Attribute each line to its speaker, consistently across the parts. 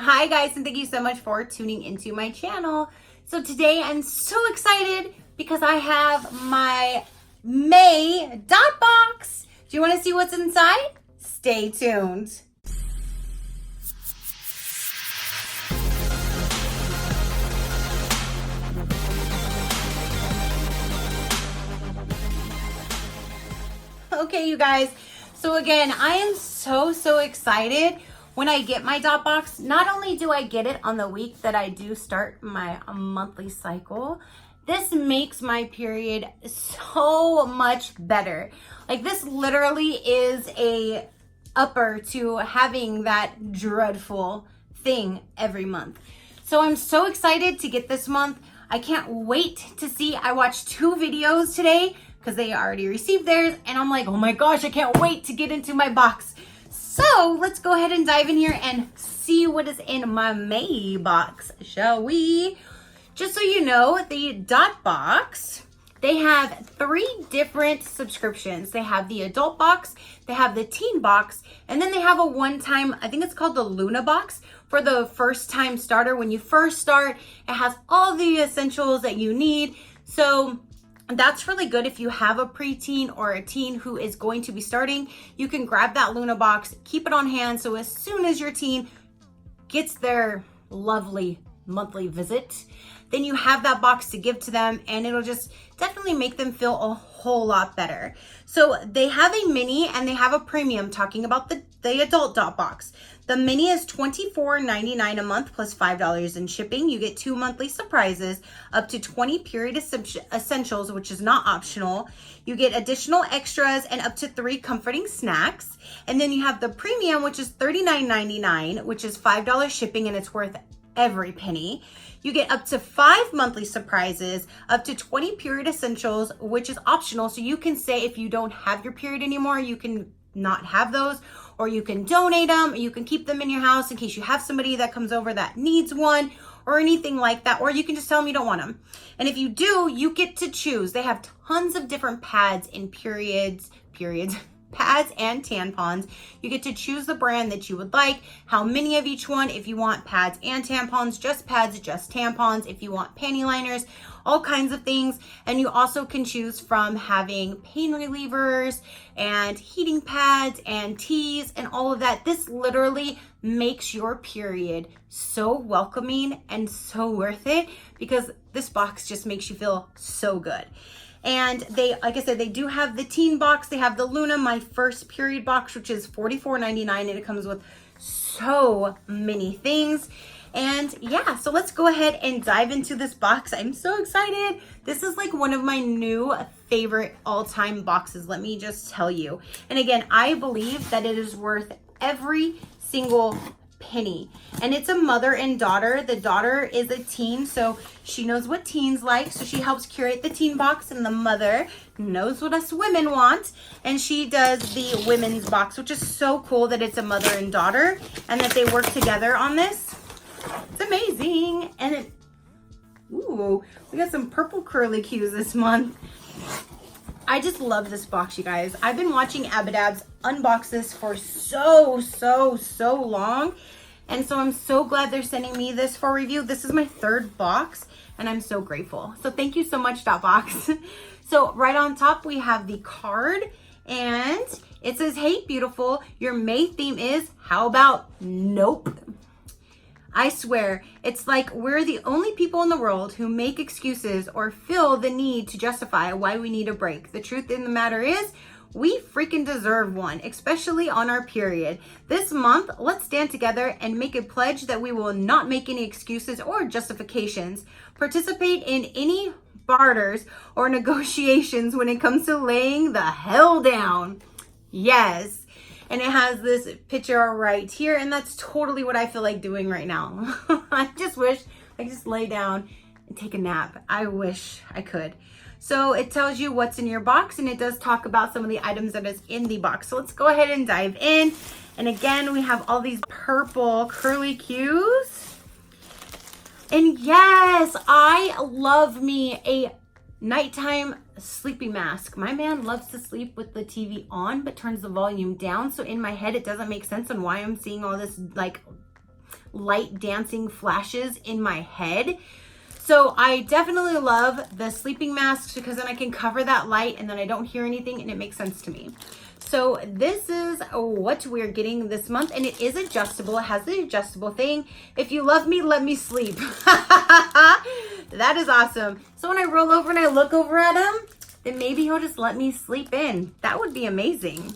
Speaker 1: Hi guys, and thank you so much for tuning into my channel. So today I'm so excited because I have my May Dot Box. Do you want to see what's inside? Stay tuned. Okay, you guys. So again, I am so excited when I get my Dot Box. Not only do I get it on the week that I do start my monthly cycle, this makes my period so much better. Like, this literally is a upper to having that dreadful thing every month. So I'm so excited to get this month. I can't wait to see. I watched 2 videos today because they already received theirs, and I'm like, oh my gosh, I can't wait to get into my box. So let's go ahead and dive in here and see what is in my May box, shall we? Just so you know, the Dot Box, they have 3 different subscriptions. They have the adult box, they have the teen box, and then they have a one-time, I think it's called the Luna box, for the first time starter. When you first start, it has all the essentials that you need. So that's really good if you have a preteen or a teen who is going to be starting. You can grab that Luna box, keep it on hand, so as soon as your teen gets their lovely monthly visit, then you have that box to give to them, and it'll just definitely make them feel a whole lot better. So they have a mini and they have a premium, talking about the adult Dot Box. The mini is $24.99 a month plus $5 in shipping. You get 2 monthly surprises, up to 20 period essentials, which is not optional. You get additional extras and up to 3 comforting snacks. And then you have the premium, which is $39.99, which is $5 shipping, and it's worth every penny. You get up to 5 monthly surprises, up to 20 period essentials, which is optional. So you can say if you don't have your period anymore, you can not have those, or you can donate them, or you can keep them in your house in case you have somebody that comes over that needs one, or anything like that, or you can just tell them you don't want them. And if you do, you get to choose. They have tons of different pads and pads and tampons. You get to choose the brand that you would like, how many of each one, if you want pads and tampons, just pads, just tampons, if you want panty liners, all kinds of things. And you also can choose from having pain relievers and heating pads and teas and all of that. This literally makes your period so welcoming and so worth it, because this box just makes you feel so good. And they, like I said, they do have the teen box. They have the Luna, my first period box, which is $44.99, and it comes with so many things. And yeah, so let's go ahead and dive into this box. I'm so excited. This is like one of my new favorite all-time boxes, let me just tell you. And again, I believe that it is worth every single penny. And it's a mother and daughter. The daughter is a teen, so she knows what teens like, so she helps curate the teen box, and the mother knows what us women want, and she does the women's box, which is so cool that it's a mother and daughter and that they work together on this. It's amazing. And ooh, we got some purple curly cues this month. I just love this box, you guys. I've been watching Abadabs unbox this for so long. And so I'm so glad they're sending me this for review. This is my 3rd box, and I'm so grateful. So thank you so much, Dot Boxx. So right on top, we have the card, and it says, hey, beautiful, your May theme is, how about nope? I swear, it's like we're the only people in the world who make excuses or feel the need to justify why we need a break. The truth in the matter is, we freaking deserve one, especially on our period. This month, let's stand together and make a pledge that we will not make any excuses or justifications, participate in any barters or negotiations when it comes to laying the hell down. Yes. And it has this picture right here, and that's totally what I feel like doing right now. I just wish I could just lay down and take a nap. I wish I could. So it tells you what's in your box, and it does talk about some of the items that is in the box. So let's go ahead and dive in. And again, we have all these purple curly cues. And yes, I love me a nighttime sleepy mask. My man loves to sleep with the TV on but turns the volume down, so in my head it doesn't make sense on why I'm seeing all this like light dancing flashes in my head. So I definitely love the sleeping masks because then I can cover that light and then I don't hear anything and it makes sense to me. So this is what we're getting this month, and it is adjustable. It has the adjustable thing. If you love me, let me sleep. That is awesome. So when I roll over and I look over at him, then maybe he'll just let me sleep in. That would be amazing.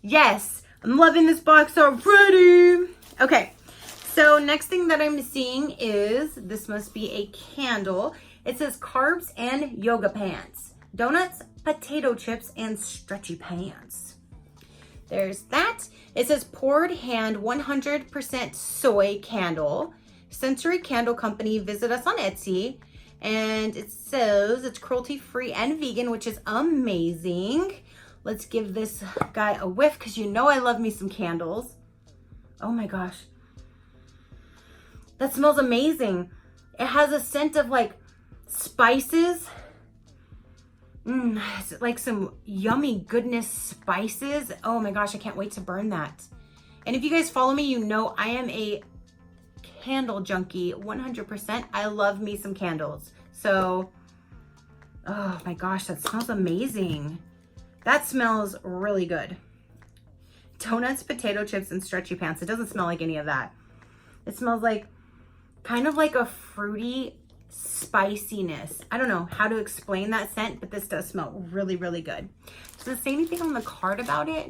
Speaker 1: Yes, I'm loving this box already. Okay, so next thing that I'm seeing is, this must be a candle. It says carbs and yoga pants, donuts, potato chips, and stretchy pants. There's that. It says poured hand 100% soy candle. Sensory Candle Company. Visit us on Etsy. And it says it's cruelty free and vegan, which is amazing. Let's give this guy a whiff because you know I love me some candles. Oh my gosh. That smells amazing. It has a scent of like spices. It's like some yummy goodness spices. Oh my gosh, I can't wait to burn that. And if you guys follow me, you know I am a candle junkie, 100%. I love me some candles. So, oh my gosh, that smells amazing. That smells really good. Donuts, potato chips, and stretchy pants. It doesn't smell like any of that. It smells like kind of like a fruity spiciness. I don't know how to explain that scent, but this does smell really, really good. Does it say anything on the card about it?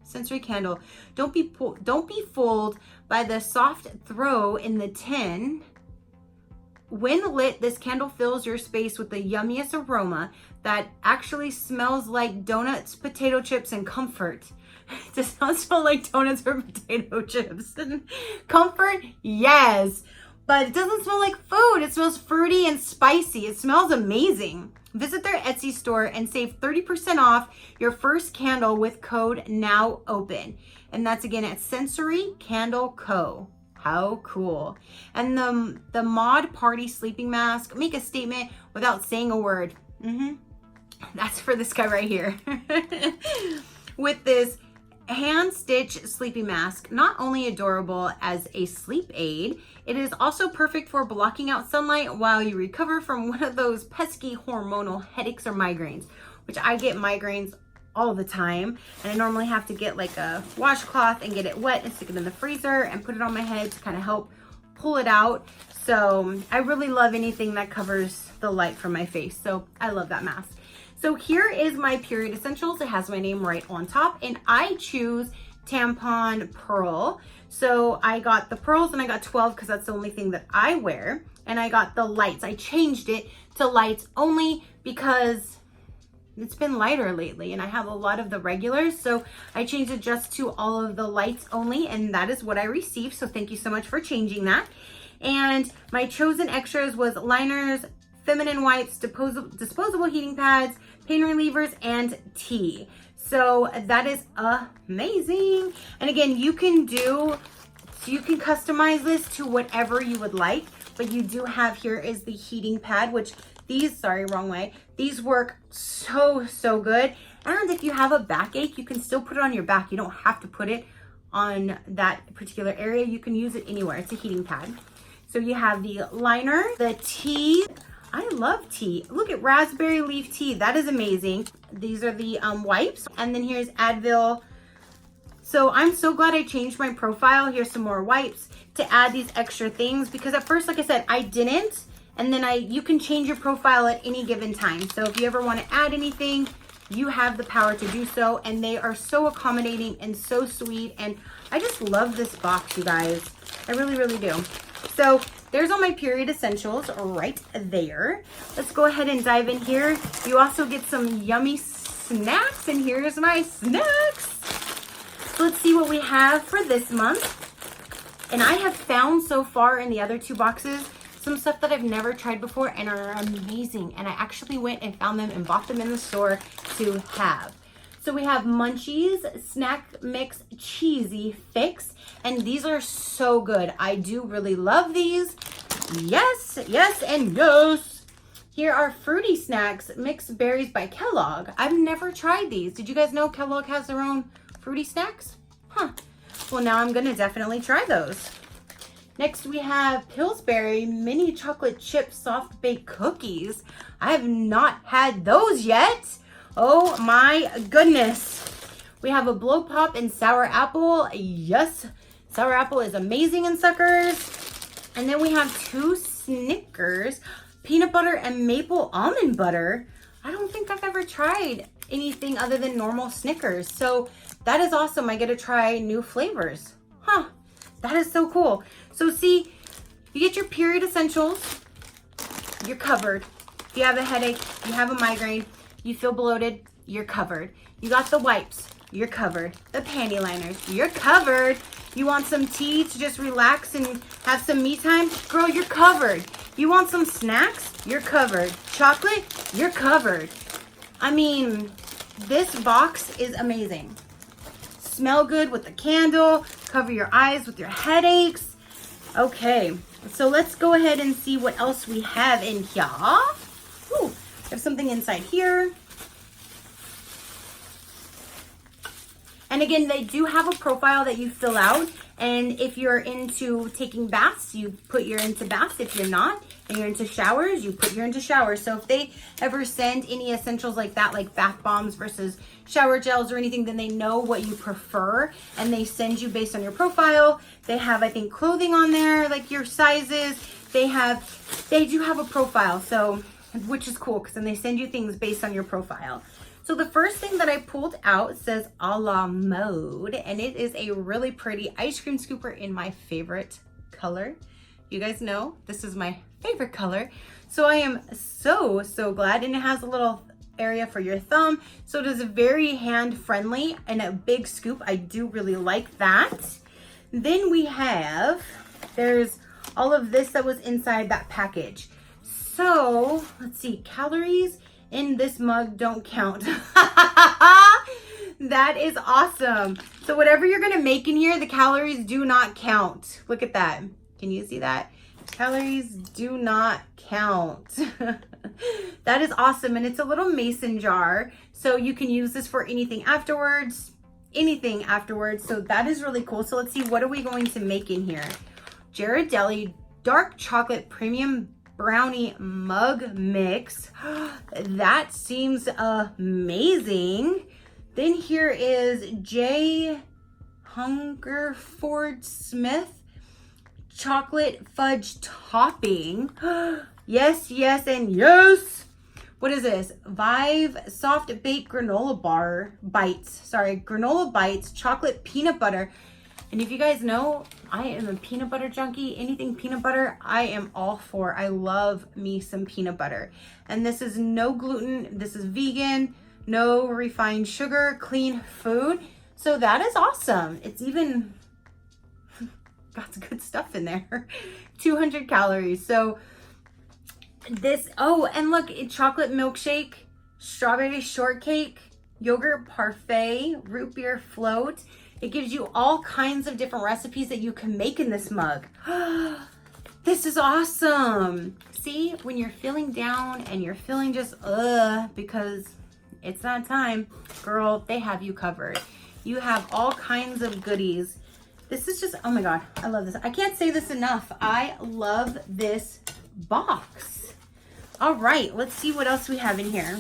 Speaker 1: Sensory Candle. Don't be fooled by the soft throw in the tin. When lit, this candle fills your space with the yummiest aroma that actually smells like donuts, potato chips, and comfort. It does not smell like donuts or potato chips. Comfort, yes. But it doesn't smell like food. It smells fruity and spicy. It smells amazing. Visit their Etsy store and save 30% off your first candle with code NOWOPEN. And that's again at Sensory Candle Co. How cool. And the Mod Party Sleeping Mask. Make a statement without saying a word. That's for this guy right here. With this hand stitch sleeping mask, not only adorable as a sleep aid, it is also perfect for blocking out sunlight while you recover from one of those pesky hormonal headaches or migraines, which I get migraines all the time, and I normally have to get like a washcloth and get it wet and stick it in the freezer and put it on my head to kind of help pull it out. So I really love anything that covers the light from my face, so I love that mask. So here is my period essentials. It has my name right on top, and I choose tampon pearl. So I got the pearls and I got 12 because that's the only thing that I wear. And I got the lights. I changed it to lights only because it's been lighter lately and I have a lot of the regulars. So I changed it just to all of the lights only, and that is what I received. So thank you so much for changing that. And my chosen extras was liners, feminine wipes, disposable heating pads, pain relievers, and tea. So that is amazing. And again, you can customize this to whatever you would like, but you do have, here is the heating pad, which these, sorry, wrong way. These work so good. And if you have a backache, you can still put it on your back. You don't have to put it on that particular area. You can use it anywhere. It's a heating pad. So you have the liner, the tea. I love tea. Look at raspberry leaf tea. That is amazing. These are the wipes. And then here's Advil. So I'm so glad I changed my profile. Here's some more wipes to add these extra things, because at first, like I said, I didn't. And then you can change your profile at any given time. So if you ever want to add anything, you have the power to do so. And they are so accommodating and so sweet. And I just love this box, you guys. I really, really do. So there's all my period essentials right there. Let's go ahead and dive in here. You also get some yummy snacks, and here's my snacks. So let's see what we have for this month. And I have found so far in the other two boxes some stuff that I've never tried before and are amazing. And I actually went and found them and bought them in the store to have. So we have Munchies Snack Mix Cheesy Fix, and these are so good. I do really love these. Yes, yes, and yes. Here are Fruity Snacks Mixed Berries by Kellogg. I've never tried these. Did you guys know Kellogg has their own fruity snacks? Huh. Well, now I'm gonna definitely try those. Next we have Pillsbury mini chocolate chip soft baked cookies. I have not had those yet. Oh my goodness. We have a blow pop and sour apple. Yes, sour apple is amazing in suckers. And then we have 2 Snickers, peanut butter and maple almond butter. I don't think I've ever tried anything other than normal Snickers. So that is awesome. I get to try new flavors. Huh, that is so cool. So see, you get your period essentials, you're covered. If you have a headache, you have a migraine, you feel bloated, you're covered. You got the wipes, you're covered. The panty liners, you're covered. You want some tea to just relax and have some me time? Girl, you're covered. You want some snacks? You're covered. Chocolate? You're covered. I mean, this box is amazing. Smell good with the candle. Cover your eyes with your headaches. Okay, so let's go ahead and see what else we have in here. Ooh, we have something inside here. And again, they do have a profile that you fill out. And if you're into taking baths, you put you're into baths. If you're not, and you're into showers, you put you're into showers. So if they ever send any essentials like that, like bath bombs versus shower gels or anything, then they know what you prefer and they send you based on your profile. They have, I think, clothing on there, like your sizes. They do have a profile, so, which is cool because then they send you things based on your profile. So the first thing that I pulled out says a la mode, and it is a really pretty ice cream scooper in my favorite color. You guys know this is my favorite color. So I am so glad, and it has a little area for your thumb. So it is very hand friendly and a big scoop. I do really like that. Then we have, there's all of this that was inside that package. So let's see, calories in this mug don't count. That is awesome. So whatever you're gonna make in here, the calories do not count. Look at that. Can you see that? Calories do not count. That is awesome. And it's a little mason jar. So you can use this for anything afterwards. So that is really cool. So let's see, what are we going to make in here? Ghirardelli dark chocolate premium brownie mug mix. That seems amazing. Then here is J. Hungerford Smith chocolate fudge topping. Yes, and yes. What is this? Vive soft baked granola bites, chocolate peanut butter. And if you guys know, I am a peanut butter junkie. Anything peanut butter, I am all for. I love me some peanut butter. And this is no gluten. This is vegan, no refined sugar, clean food. So that is awesome. It's even got some good stuff in there. 200 calories. So this, oh, and look, chocolate milkshake, strawberry shortcake, yogurt parfait, root beer float. It gives you all kinds of different recipes that you can make in this mug. This is awesome. See, when you're feeling down and you're feeling just because it's that time, girl, they have you covered. You have all kinds of goodies. This is just, oh my God, I love this. I can't say this enough. I love this box. All right, let's see what else we have in here.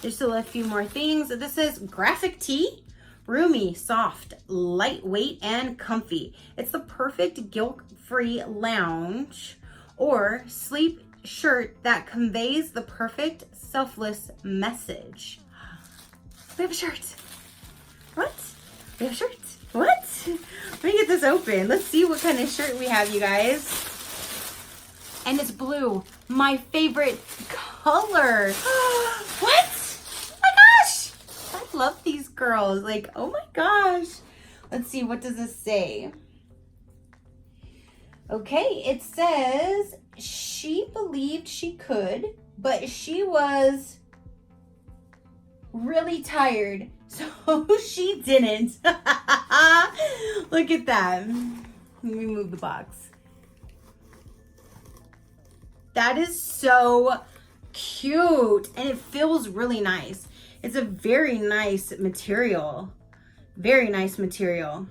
Speaker 1: There's still a few more things. This is graphic tee. Roomy, soft, lightweight, and comfy. It's the perfect guilt-free lounge or sleep shirt that conveys the perfect selfless message. We have a shirt. What? We have a shirt. What? Let me get this open. Let's see what kind of shirt we have, you guys. And it's blue. My favorite color. What? I love these girls. Like, oh my gosh. Let's see, what does this say? Okay, it says she believed she could, but she was really tired, so she didn't. Look at that. Let me move the box. That is so cute, and it feels really nice. It's a very nice material. Very nice material.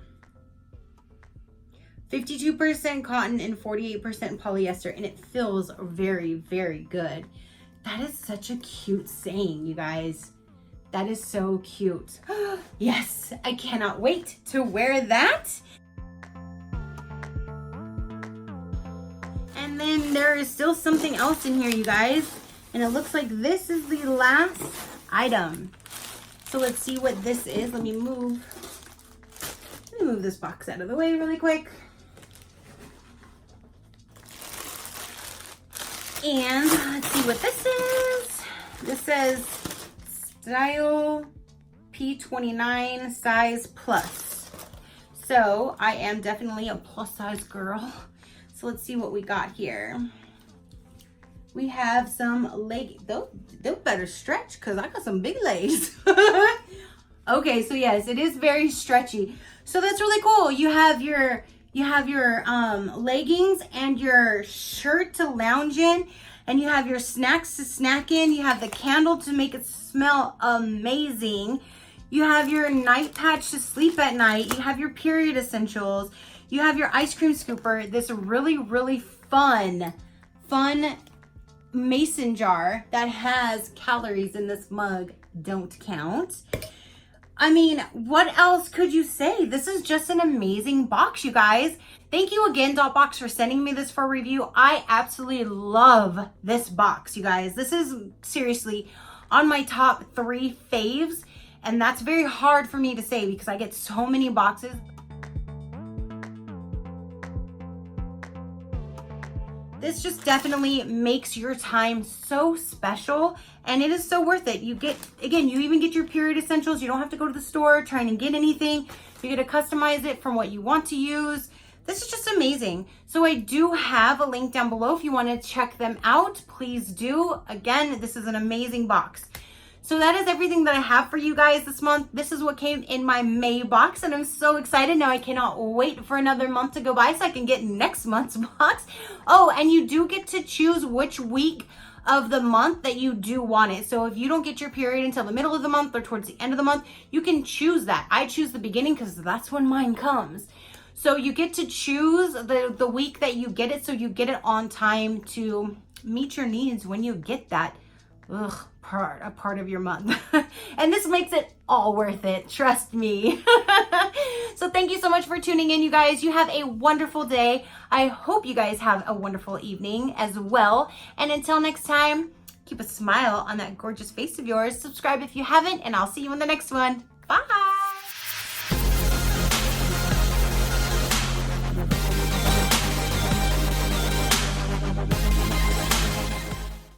Speaker 1: 52% cotton and 48% polyester, and it feels very, very good. That is such a cute saying, you guys. That is so cute. Yes, I cannot wait to wear that. And then there is still something else in here, you guys. And it looks like this is the last item. So let's see what this is. Let me move this box out of the way really quick. And let's see what this is. This says Style P29 size plus. So I am definitely a plus size girl. So let's see what we got here. We have some leg, they'll better stretch because I got some big legs. Okay, so yes, it is very stretchy. So that's really cool. You have your leggings and your shirt to lounge in, and you have your snacks to snack in. You have the candle to make it smell amazing. You have your night patch to sleep at night. You have your period essentials. You have your ice cream scooper. This really, really fun mason jar that has calories in this mug don't count. I mean, what else could you say? This is just an amazing box, you guys. Thank you again, Dot Boxx, for sending me this for review. I absolutely love this box, you guys. This is seriously on my top 3 faves, and that's very hard for me to say because I get so many boxes. This just definitely makes your time so special, and it is so worth it. You get, again, you even get your period essentials. You don't have to go to the store trying to get anything. You get to customize it from what you want to use. This is just amazing. So I do have a link down below if you want to check them out. Please do. Again, this is an amazing box. So that is everything that I have for you guys this month. This is what came in my May box, and I'm so excited. Now I cannot wait for another month to go by so I can get next month's box. Oh, and you do get to choose which week of the month that you do want it. So if you don't get your period until the middle of the month or towards the end of the month, you can choose that. I choose the beginning because that's when mine comes. So you get to choose the week that you get it, so you get it on time to meet your needs when you get that a part of your month. And this makes it all worth it, trust me. So thank you so much for tuning in, you guys. You have a wonderful day. I hope you guys have a wonderful evening as well. And until next time, keep a smile on that gorgeous face of yours. Subscribe if you haven't, and I'll see you in the next one. Bye.